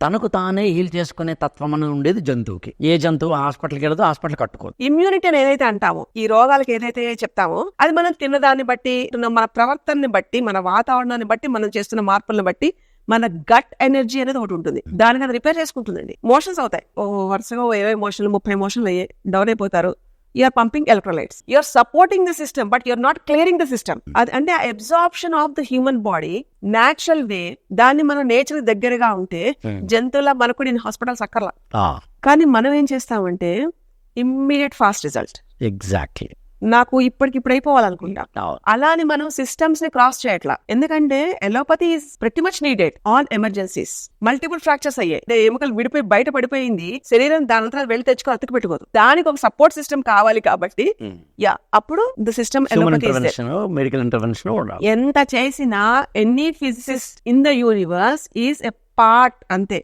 తనకు తానే హీల్ చేసుకునే తత్వం అని ఉండేది జంతువుకి. ఏ జంతువు హాస్పిటల్కి వెళ్ళదు, హాస్పిటల్ కట్టుకోదు. ఇమ్యూనిటీ అని ఏదైతే అంటామో, ఈ రోగాలకు ఏదైతే చెప్తామో, అది మనం తిన్నదాన్ని బట్టి, మన ప్రవర్తనని బట్టి, మన వాతావరణాన్ని బట్టి, మనం చేస్తున్న మార్పులను బట్టి మన గట్ ఎనర్జీ అనేది ఒకటి ఉంటుంది. దానికి అది రిపేర్ చేసుకుంటుందండి. మోషన్స్ అవుతాయి, వరుసగా 20 మోషన్లు 30 మోషన్లు అయ్యాయి, డౌన్ అయిపోతారు. You're pumping electrolytes, you're supporting the system, but you're not clearing the system. అది అంటే absorption of the human body natural way. దాన్ని మనం నేచర్ దగ్గరగా ఉంటే జంతువుల మనకు నేను హాస్పిటల్స్ అక్కర్లా. కానీ మనం ఏం చేస్తామంటే ఇమ్మీడియట్ ఫాస్ట్ రిజల్ట్. ఎగ్జాక్ట్లీ. నాకు ఇప్పటికిప్పుడు అయిపోవాలనుకుంటా. అలా అని మనం సిస్టమ్స్ ని క్రాస్ చేయట్లా. ఎందుకంటే allopathy is pretty much needed on emergencies. Multiple fractures అయ్యాయి, ఎముకలు విడిపోయి బయట పడిపోయింది, శరీరం దానంతా వెళ్ళి తెచ్చుకొని అతుకు పెట్టుకోదు. దానికి ఒక సపోర్ట్ సిస్టమ్ కావాలి. కాబట్టి అప్పుడు the system allopathy medical intervention. ఎంత చేసినా any physicist in the universe is a part అంతే.